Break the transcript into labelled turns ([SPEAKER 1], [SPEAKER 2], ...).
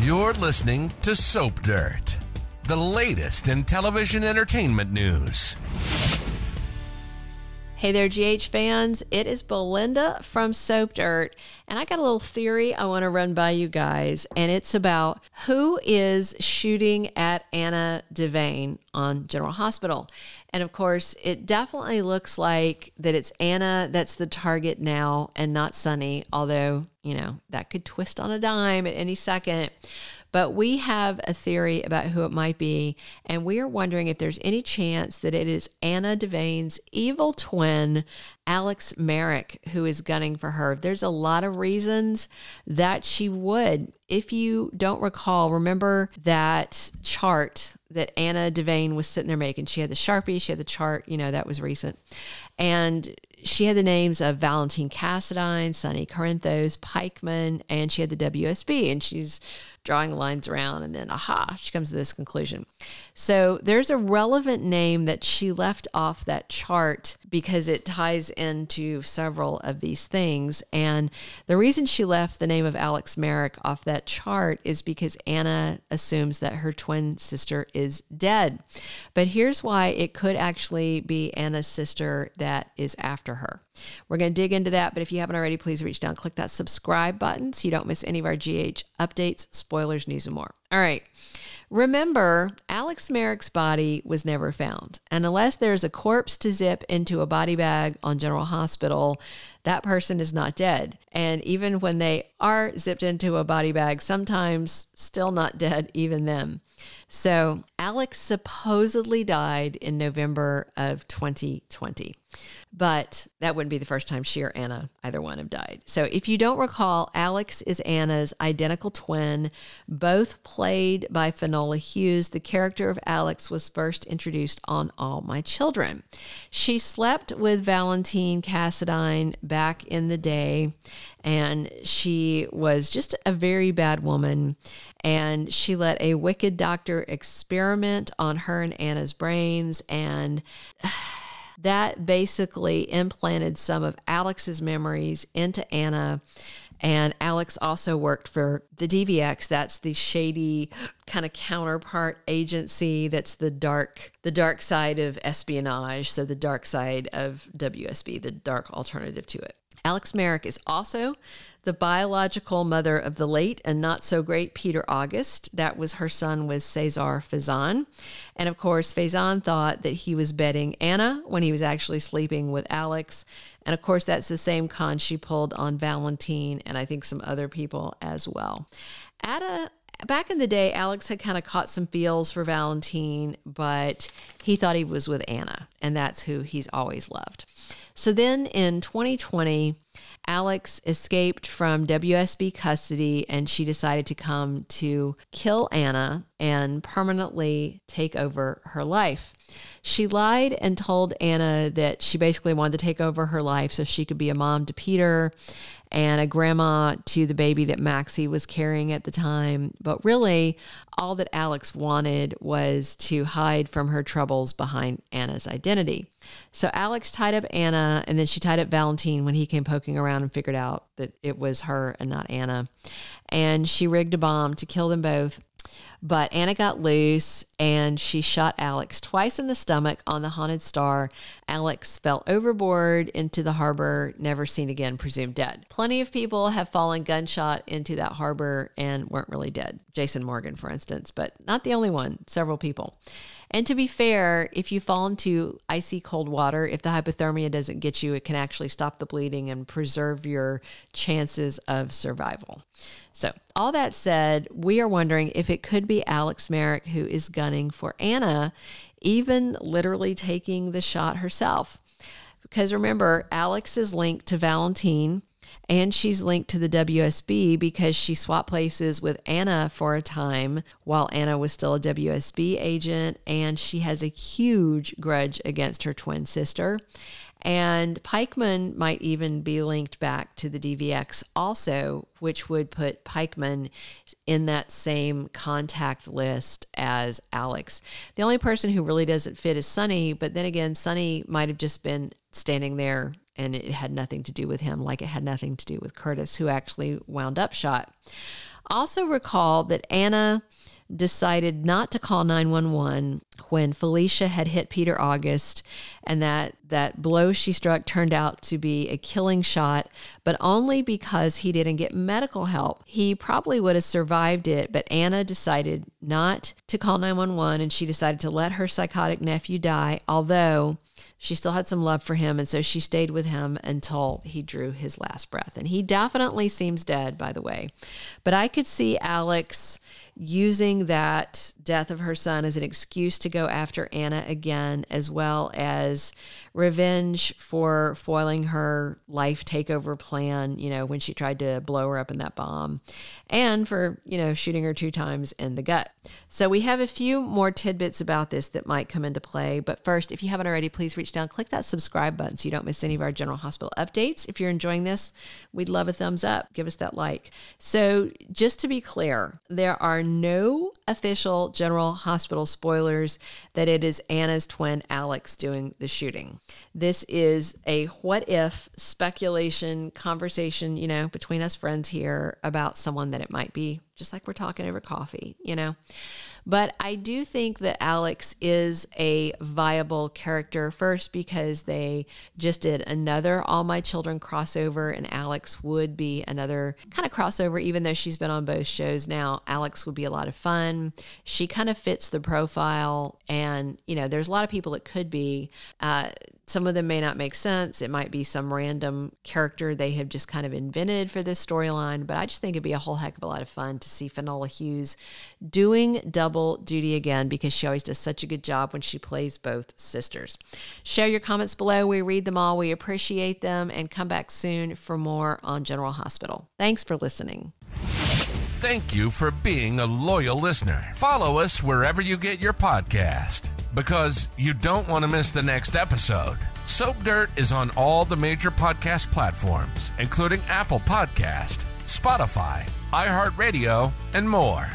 [SPEAKER 1] You're listening to Soap Dirt, the latest in television entertainment news.
[SPEAKER 2] Hey there, GH fans. It is Belinda from Soap Dirt, and I got a little theory I want to run by you guys, and it's about who is shooting at Anna Devane on General Hospital. And of course, it definitely looks like that it's Anna that's the target now and not Sonny, although, that could twist on a dime at any second. But we have a theory about who it might be, and we are wondering if there's any chance that it is Anna Devane's evil twin, Alex Marick, who is gunning for her. There's a lot of reasons that she would. If you don't recall, remember that chart that Anna Devane was sitting there making. She had the Sharpie, she had the chart, that was recent. And she had the names of Valentin Casadine, Sonny Corinthos, Pikeman, and she had the WSB, and she's drawing lines around, and then, she comes to this conclusion. So there's a relevant name that she left off that chart because it ties into several of these things. And the reason she left the name of Alex Marick off that chart is because Anna assumes that her twin sister is dead. But here's why it could actually be Anna's sister that is after her. We're going to dig into that, but if you haven't already, please reach down, click that subscribe button so you don't miss any of our GH updates, spoilers, news, and more. All right. Remember, Alex Marick's body was never found. And unless there's a corpse to zip into a body bag on General Hospital, that person is not dead. And even when they are zipped into a body bag, sometimes still not dead, even then. So Alex supposedly died in November of 2020. But that wouldn't be the first time she or Anna, either one, have died. So if you don't recall, Alex is Anna's identical twin, both played by Finola Hughes. The character of Alex was first introduced on All My Children. She slept with Valentin Casadine back in the day, and she was just a very bad woman, and she let a wicked doctor experiment on her and Anna's brains, and that basically implanted some of Alex's memories into Anna. And Alex also worked for the DVX. That's the shady kind of counterpart agency. That's the dark side of espionage. So the dark side of WSB, the dark alternative to it. Alex Marick is also the biological mother of the late and not so great Peter August. That was her son, was Cesar Faison. And of course, Faison thought that he was bedding Anna when he was actually sleeping with Alex. And of course, that's the same con she pulled on Valentin and I think some other people as well. Back in the day, Alex had kind of caught some feels for Valentin, but he thought he was with Anna, and that's who he's always loved. So then in 2020, Alex escaped from WSB custody, and she decided to come to kill Anna and permanently take over her life. She lied and told Anna that she basically wanted to take over her life so she could be a mom to Peter and a grandma to the baby that Maxie was carrying at the time. But really, all that Alex wanted was to hide from her troubles behind Anna's identity. So Alex tied up Anna, and then she tied up Valentin when he came poking around and figured out that it was her and not Anna. And she rigged a bomb to kill them both. But Anna got loose, and she shot Alex twice in the stomach on the Haunted Star. Alex fell overboard into the harbor, never seen again, presumed dead. Plenty of people have fallen gunshot into that harbor and weren't really dead. Jason Morgan, for instance, but not the only one, several people. And to be fair, if you fall into icy cold water, if the hypothermia doesn't get you, it can actually stop the bleeding and preserve your chances of survival. So all that said, we are wondering if it could be Alex Marick who is gunning for Anna, even literally taking the shot herself. Because remember, Alex is linked to Valentin, and she's linked to the WSB because she swapped places with Anna for a time while Anna was still a WSB agent, and she has a huge grudge against her twin sister. And Pikeman might even be linked back to the DVX also, which would put Pikeman in that same contact list as Alex. The only person who really doesn't fit is Sonny, but then again, Sonny might have just been standing there and it had nothing to do with him, like it had nothing to do with Curtis, who actually wound up shot. Also recall that Anna decided not to call 911 when Felicia had hit Peter August, and that blow she struck turned out to be a killing shot, but only because he didn't get medical help. He probably would have survived it, but Anna decided not to call 911, and she decided to let her psychotic nephew die, although she still had some love for him, and so she stayed with him until he drew his last breath. And he definitely seems dead, by the way. But I could see Alex using that death of her son as an excuse to go after Anna again, as well as revenge for foiling her life takeover plan, when she tried to blow her up in that bomb, and for, shooting her 2 times in the gut. So we have a few more tidbits about this that might come into play. But first, if you haven't already, please reach down, click that subscribe button so you don't miss any of our General Hospital updates. If you're enjoying this, we'd love a thumbs up. Give us that like. So just to be clear, there are no official General Hospital spoilers that it is Anna's twin Alex doing the shooting. This is a what if speculation conversation, between us friends here about someone that it might be, just like we're talking over coffee, But I do think that Alex is a viable character, first because they just did another All My Children crossover, and Alex would be another kind of crossover, even though she's been on both shows now. Alex would be a lot of fun. She kind of fits the profile, and, there's a lot of people it could be. Some of them may not make sense. It might be some random character they have just kind of invented for this storyline, but I just think it'd be a whole heck of a lot of fun to see Finola Hughes doing double duty again, because she always does such a good job when she plays both sisters. Share your comments below. We read them all. We appreciate them, and come back soon for more on General Hospital. Thanks for listening.
[SPEAKER 1] Thank you for being a loyal listener. Follow us wherever you get your podcast, because you don't want to miss the next episode. Soap Dirt is on all the major podcast platforms, including Apple Podcast, Spotify, iHeartRadio, and more.